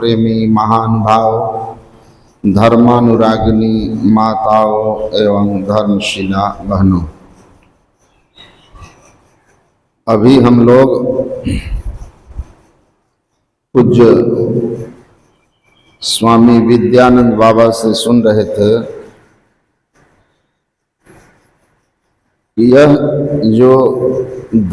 प्रेमी महानुभाव, धर्मानुरागिनी माताओं एवं धर्मशिला बहनों, अभी हम लोग पूज्य स्वामी विद्यानंद बाबा से सुन रहे थे कि यह जो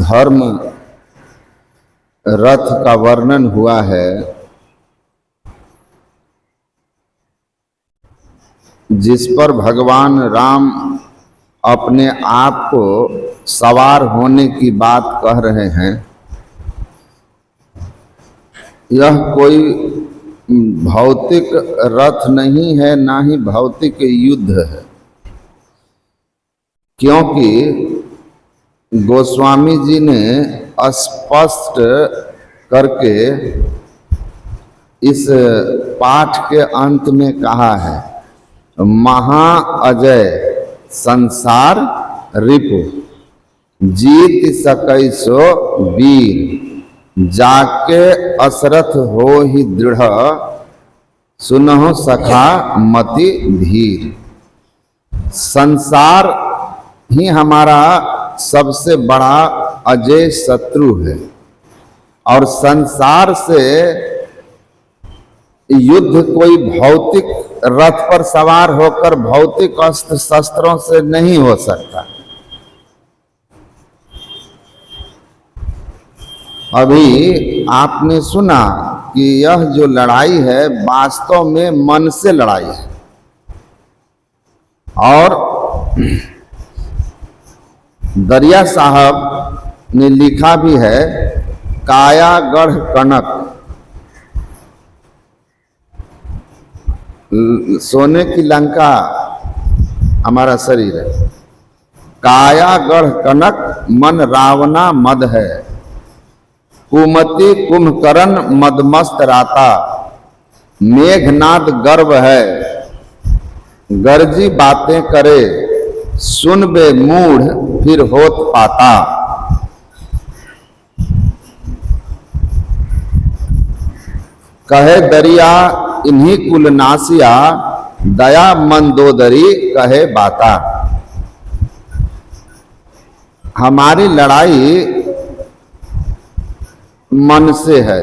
धर्म रथ का वर्णन हुआ है, जिस पर भगवान राम अपने आप को सवार होने की बात कह रहे हैं, यह कोई भौतिक रथ नहीं है, ना ही भौतिक युद्ध है। क्योंकि गोस्वामी जी ने स्पष्ट करके इस पाठ के अंत में कहा है, महाअजय संसार रिपु जीत सकै सो वीर, जाके असरथ हो ही दृढ़, सुनहो सखा मति धीर। संसार ही हमारा सबसे बड़ा अजय शत्रु है और संसार से युद्ध कोई भौतिक रथ पर सवार होकर भौतिक अस्त्र शस्त्रों से नहीं हो सकता। अभी आपने सुना कि यह जो लड़ाई है वास्तव में मन से लड़ाई है, और दरिया साहब ने लिखा भी है, काया गढ़ कनक, सोने की लंका हमारा शरीर है, काया गढ़ कनक मन रावणा मद है, कुमति कुंभकर्ण मदमस्त राता, मेघनाद गर्व है, गर्जी बातें करे, सुन बे मूढ़ फिर होत पाता। कहे दरिया इन्हीं कुलनासिया, दया मंदोदरी कहे बाता। हमारी लड़ाई मन से है।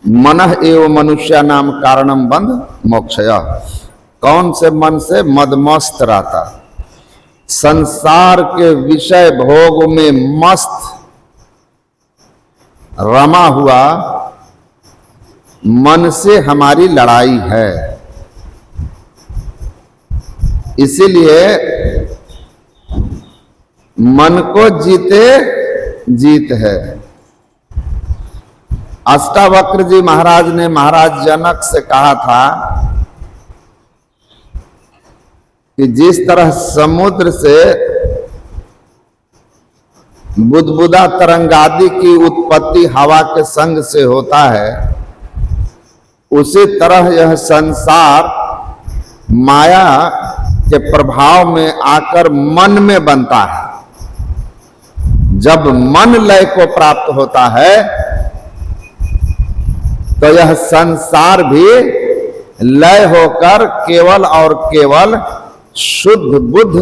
मनः एव मनुष्य नाम कारणम बंध मोक्षया। कौन से मन से? मदमस्त रहता, संसार के विषय भोग में मस्त रमा हुआ मन से हमारी लड़ाई है। इसीलिए मन को जीते जीत है। अष्टावक्र जी महाराज ने महाराज जनक से कहा था कि जिस तरह समुद्र से बुदबुदा तरंगादि की उत्पत्ति हवा के संग से होता है, उसी तरह यह संसार माया के प्रभाव में आकर मन में बनता है। जब मन लय को प्राप्त होता है तो यह संसार भी लय होकर केवल और केवल शुद्ध बुद्ध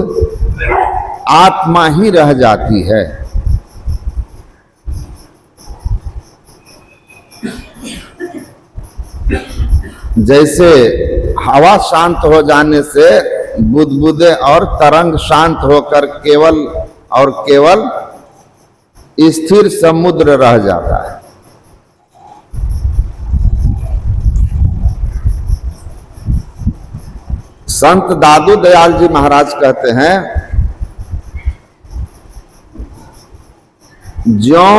आत्मा ही रह जाती है। जैसे हवा शांत हो जाने से बुदबुदे और तरंग शांत होकर केवल और केवल स्थिर समुद्र रह जाता है। संत दादू दयाल जी महाराज कहते हैं, ज्यों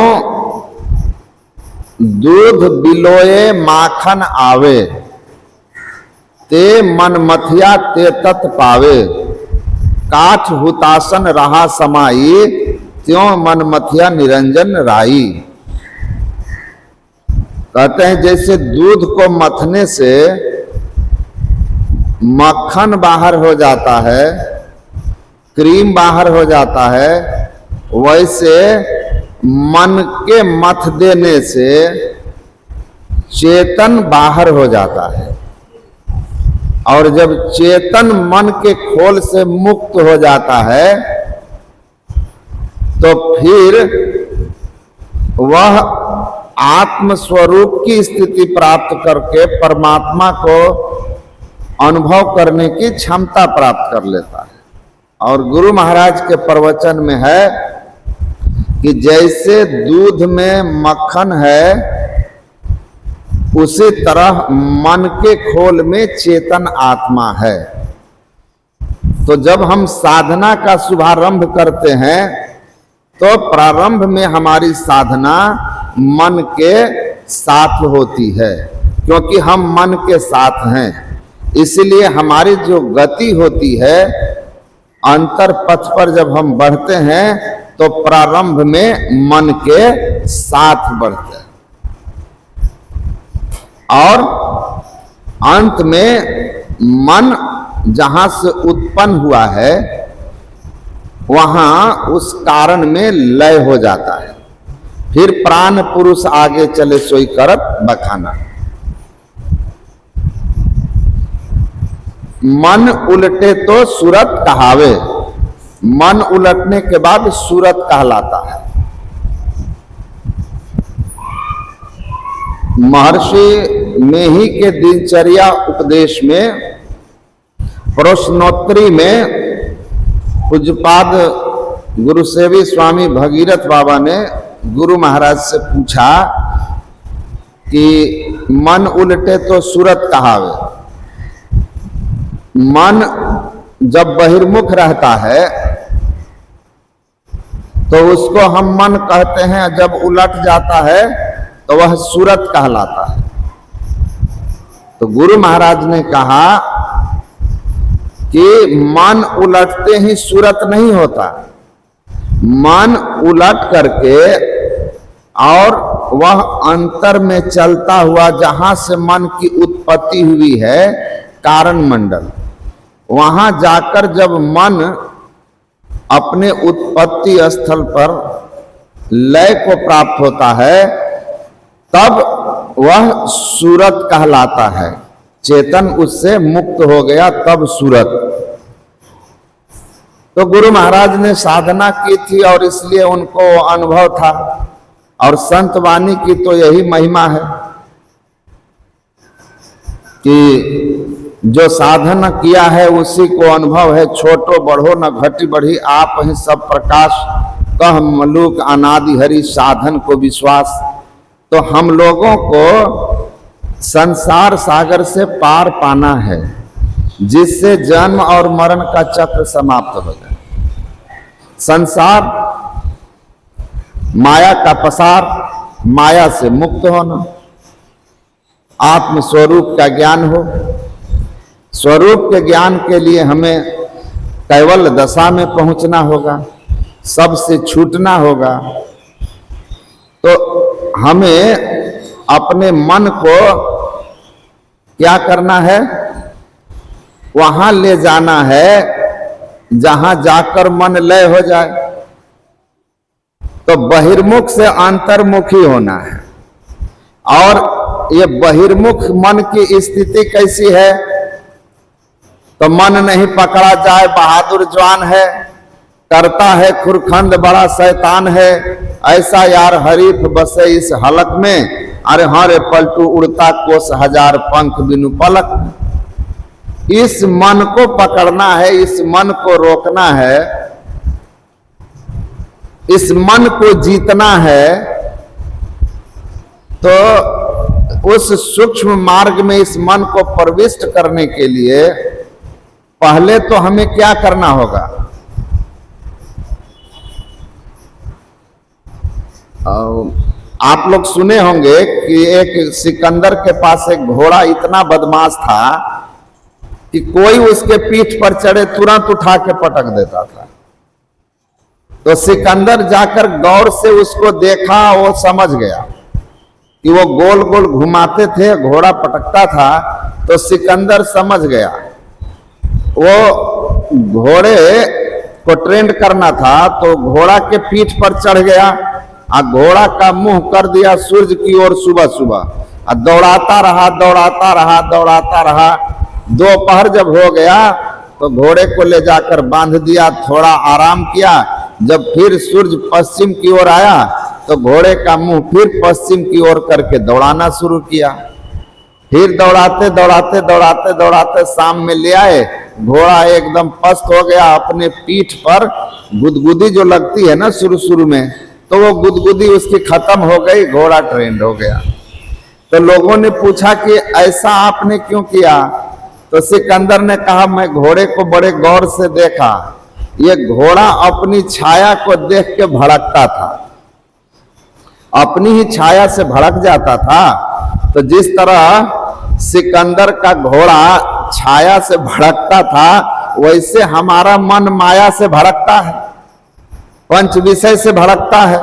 दूध बिलोए माखन आवे, ते मन मथिया ते तत् पावे, काठ हुतासन रहा समाई, त्यों मन मथिया निरंजन राई। कहते हैं जैसे दूध को मथने से मक्खन बाहर हो जाता है, क्रीम बाहर हो जाता है, वैसे मन के मथ देने से चेतन बाहर हो जाता है, और जब चेतन मन के खोल से मुक्त हो जाता है तो फिर वह आत्म स्वरूप की स्थिति प्राप्त करके परमात्मा को अनुभव करने की क्षमता प्राप्त कर लेता है। और गुरु महाराज के प्रवचन में है कि जैसे दूध में मक्खन है, उसी तरह मन के खोल में चेतन आत्मा है। तो जब हम साधना का शुभारंभ करते हैं तो प्रारंभ में हमारी साधना मन के साथ होती है, क्योंकि हम मन के साथ हैं। इसलिए हमारी जो गति होती है अंतर पथ पर जब हम बढ़ते हैं तो प्रारंभ में मन के साथ बढ़ते हैं, और अंत में मन जहां से उत्पन्न हुआ है वहां उस कारण में लय हो जाता है। फिर प्राण पुरुष आगे चले सोई करत बखाना। मन उलटे तो सूरत कहावे, मन उलटने के बाद सूरत कहलाता है। महर्षि मेही के दिनचर्या उपदेश में प्रश्नोत्तरी में पूज्यपाद गुरुसेवी स्वामी भगीरथ बाबा ने गुरु महाराज से पूछा कि मन उलटे तो सूरत कहावे। मन जब बहिर्मुख रहता है तो उसको हम मन कहते हैं, जब उलट जाता है तो वह सूरत कहलाता है। तो गुरु महाराज ने कहा कि मन उलटते ही सूरत नहीं होता, मन उलट करके और वह अंतर में चलता हुआ जहां से मन की उत्पत्ति हुई है कारण मंडल, वहां जाकर जब मन अपने उत्पत्ति स्थल पर लय को प्राप्त होता है तब वह सूरत कहलाता है। चेतन उससे मुक्त हो गया तब सूरत। तो गुरु महाराज ने साधना की थी और इसलिए उनको अनुभव था, और संत वाणी की तो यही महिमा है कि जो साधन किया है उसी को अनुभव है। छोटो बढ़ो न घटी बढ़ी, आप ही सब प्रकाश कह मलूक अनादि हरि, साधन को विश्वास। तो हम लोगों को संसार सागर से पार पाना है, जिससे जन्म और मरण का चक्र समाप्त हो जाए। संसार माया का पसार, माया से मुक्त होना, आत्म स्वरूप का ज्ञान हो। स्वरूप के ज्ञान के लिए हमें कैवल्य दशा में पहुंचना होगा, सबसे छूटना होगा। तो हमें अपने मन को क्या करना है, वहां ले जाना है जहां जाकर मन लय हो जाए। तो बहिर्मुख से अंतर्मुखी होना है। और ये बहिर्मुख मन की स्थिति कैसी है, तो मन नहीं पकड़ा जाए, बहादुर जवान है, करता है खुरखंड बड़ा शैतान है, ऐसा यार हरीफ बसे इस हलक में, अरे हरे पलटू उड़ता कोस हजार पंख बिनु पलक। इस मन को पकड़ना है, इस मन को रोकना है, इस मन को जीतना है। तो उस सूक्ष्म मार्ग में इस मन को प्रविष्ट करने के लिए पहले तो हमें क्या करना होगा, आप लोग सुने होंगे कि एक सिकंदर के पास एक घोड़ा इतना बदमाश था कि कोई उसके पीठ पर चढ़े तुरंत उठा के पटक देता था। तो सिकंदर जाकर गौर से उसको देखा, वो समझ गया कि वो गोल गोल घुमाते थे, घोड़ा पटकता था। तो सिकंदर समझ गया, वो घोड़े को ट्रेंड करना था, तो घोड़ा के पीठ पर चढ़ गया और घोड़ा का मुंह कर दिया सूरज की ओर सुबह सुबह, और दौड़ाता रहा दौड़ाता रहा दौड़ाता रहा। दोपहर जब हो गया तो घोड़े को ले जाकर बांध दिया, थोड़ा आराम किया। जब फिर सूरज पश्चिम की ओर आया तो घोड़े का मुंह फिर पश्चिम की ओर करके दौड़ाना शुरू किया। फिर दौड़ाते दौड़ाते दौड़ाते दौड़ाते शाम में ले आए। घोड़ा एकदम पस्त हो गया, अपने पीठ पर गुदगुदी जो लगती है ना शुरू शुरू में, तो वो गुदगुदी उसकी खत्म हो गई, घोड़ा ट्रेंड हो गया। तो लोगों ने पूछा कि ऐसा आपने क्यों किया? तो सिकंदर ने कहा, मैं घोड़े को बड़े गौर से देखा, ये घोड़ा अपनी छाया को देख के भड़कता था, अपनी ही छाया से भड़क जाता था। तो जिस तरह सिकंदर का घोड़ा छाया से भड़कता था, वैसे हमारा मन माया से भड़कता है, पंच विषय से भड़कता है।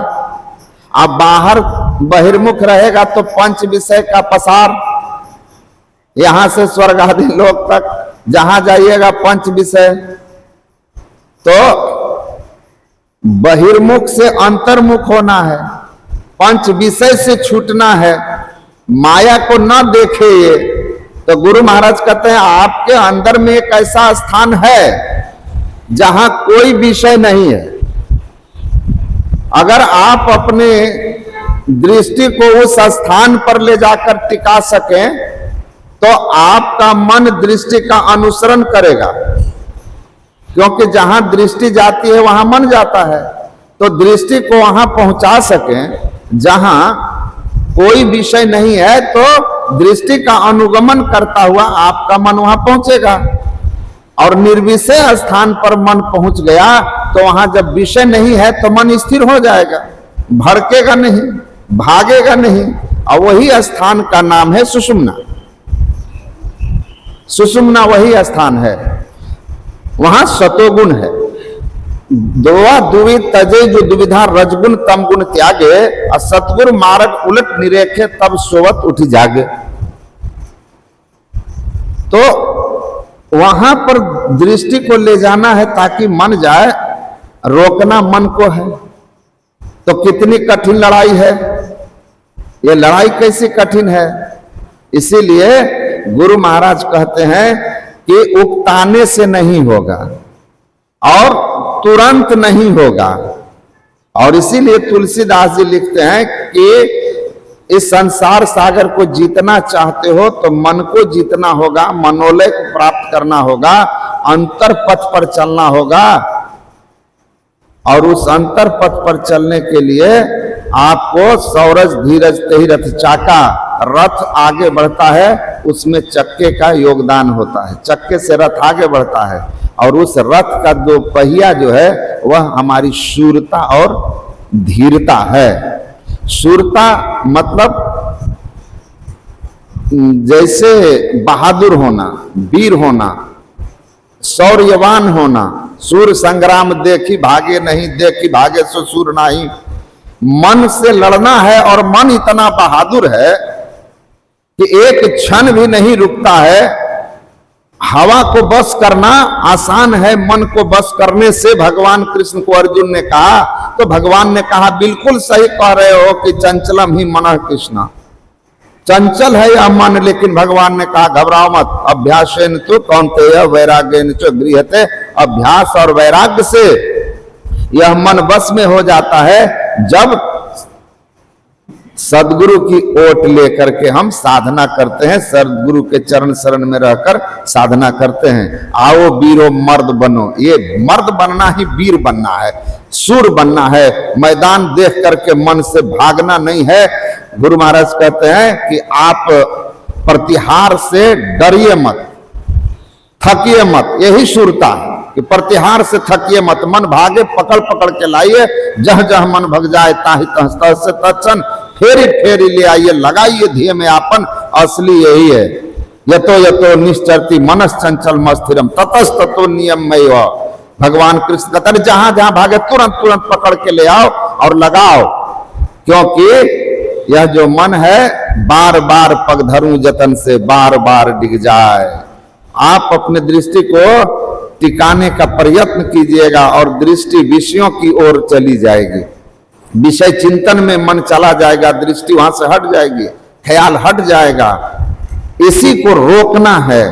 अब बाहर बहिर्मुख रहेगा तो पंच विषय का पसार, यहां से स्वर्ग आदि लोक तक जहां जाइएगा पंच विषय। तो बहिर्मुख से अंतर्मुख होना है, पंच विषय से छूटना है, माया को न देखे ये। तो गुरु महाराज कहते हैं आपके अंदर में एक ऐसा स्थान है जहां कोई विषय नहीं है। अगर आप अपने दृष्टि को उस स्थान पर ले जाकर टिका सकें तो आपका मन दृष्टि का अनुसरण करेगा, क्योंकि जहां दृष्टि जाती है वहां मन जाता है। तो दृष्टि को वहां पहुंचा सकें जहां कोई विषय नहीं है, तो दृष्टि का अनुगमन करता हुआ आपका मन वहां पहुंचेगा। और निर्विषय स्थान पर मन पहुंच गया तो वहां जब विषय नहीं है तो मन स्थिर हो जाएगा, भड़केगा नहीं, भागेगा नहीं। और वही स्थान का नाम है सुषुम्ना। सुषुम्ना वही स्थान है, वहां सतोगुण है। दोवा दुवि तजे जो दुविधा रजगुण तम गुण त्यागे, और सतगुर मार्ग उलट निरेखे तब सोवत उठी जागे। तो वहां पर दृष्टि को ले जाना है ताकि मन जाए, रोकना मन को है। तो कितनी कठिन लड़ाई है ये, लड़ाई कैसी कठिन है। इसीलिए गुरु महाराज कहते हैं कि उकताने से नहीं होगा और तुरंत नहीं होगा। और इसीलिए तुलसीदास जी लिखते हैं कि इस संसार सागर को जीतना चाहते हो तो मन को जीतना होगा, मनोलय को प्राप्त करना होगा, अंतर पथ पर चलना होगा। और उस अंतर पथ पर चलने के लिए आपको सौरज धीरज तेहि रथ चाका, रथ आगे बढ़ता है उसमें चक्के का योगदान होता है, चक्के से रथ आगे बढ़ता है। और उस रथ का दो पहिया जो है वह हमारी शूरता और धीरता है। शूरता मतलब जैसे बहादुर होना, वीर होना, शौर्यवान होना। सूर संग्राम देखी भागे नहीं, देखी भागे सो सूर नहीं। मन से लड़ना है और मन इतना बहादुर है कि एक क्षण भी नहीं रुकता है। हवा को बस करना आसान है, मन को बस करने से भगवान कृष्ण को अर्जुन ने कहा तो भगवान ने कहा बिल्कुल सही कह रहे हो कि चंचलम ही मन कृष्ण, चंचल है यह मन। लेकिन भगवान ने कहा घबराओ मत, अभ्यासेन तो कौन्तेय वैराग्येन च गृह्यते। अभ्यास और वैराग्य से यह मन बस में हो जाता है जब सदगुरु की ओट लेकर के हम साधना करते हैं, सदगुरु के चरण शरण में रहकर साधना करते हैं। आओ वीरो मर्द बनो, ये मर्द बनना ही वीर बनना है, सूर बनना है। मैदान देख करके मन से भागना नहीं है। गुरु महाराज कहते हैं कि आप प्रतिहार से डरिए मत, थकिए मत। यही शूरता है कि प्रतिहार से थकिए मत, मन भागे पकड़ पकड़ के लाइए, जह जह मन भग जाए ताहि तह से तत्क्षण फेरी फेरी ले आइए, लगाइए ध्येय में आपन। असली यही है, यतो यतो निश्चरति मनस चंचल मस्थिरम ततस्ततो नियममय। भगवान कृष्ण कहते हैं जहां जहां भागे तुरंत तुरंत पकड़ के ले आओ और लगाओ, क्योंकि यह जो मन है बार बार पग धरूं जतन से बार बार डिग जाए। आप अपने दृष्टि को टिकाने का प्रयत्न कीजिएगा और दृष्टि विषयों की ओर चली जाएगी, विषय चिंतन में मन चला जाएगा, दृष्टि वहां से हट जाएगी। ख्याल हट जाएगा। इसी को रोकना है।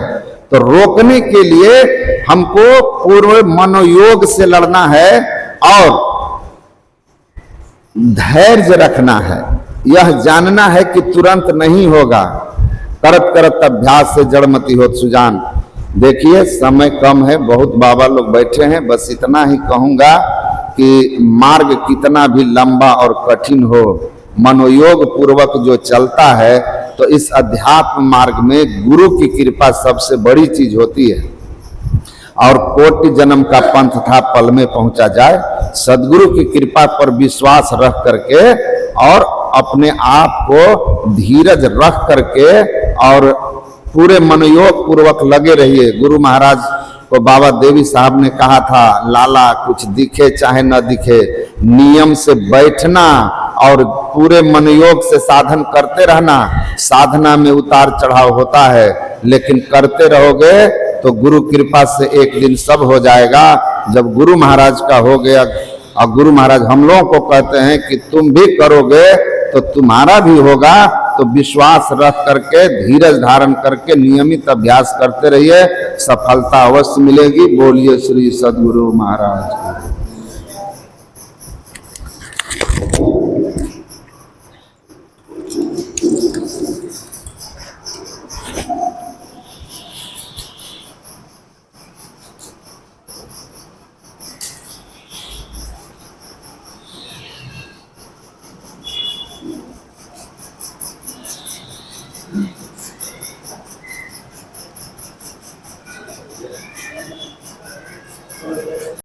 तो रोकने के लिए हमको पूर्व मनोयोग से लड़ना है और धैर्य रखना है। यह जानना है कि तुरंत नहीं होगा। करत करत अभ्यास से जड़मति होत सुजान। देखिए समय कम है, बहुत बाबा लोग बैठे हैं, बस इतना ही कहूंगा कि मार्ग कितना भी लंबा और कठिन हो, मनोयोग पूर्वक जो चलता है तो इस अध्यात्म मार्ग में गुरु की कृपा सबसे बड़ी चीज होती है। और कोटि जन्म का पंथ था पल में पहुंचा जाए। सदगुरु की कृपा पर विश्वास रख करके और अपने आप को धीरज रख करके और पूरे मनोयोग पूर्वक लगे रहिए। गुरु महाराज को बाबा देवी साहब ने कहा था, लाला कुछ दिखे चाहे न दिखे, नियम से बैठना और पूरे मनोयोग से साधन करते रहना। साधना में उतार चढ़ाव होता है, लेकिन करते रहोगे तो गुरु कृपा से एक दिन सब हो जाएगा। जब गुरु महाराज का हो गया, और गुरु महाराज हम लोगों को कहते हैं कि तुम भी करोगे तो तुम्हारा भी होगा। तो विश्वास रख करके धीरज धारण करके नियमित अभ्यास करते रहिए, सफलता अवश्य मिलेगी। बोलिए श्री सद्गुरु महाराज।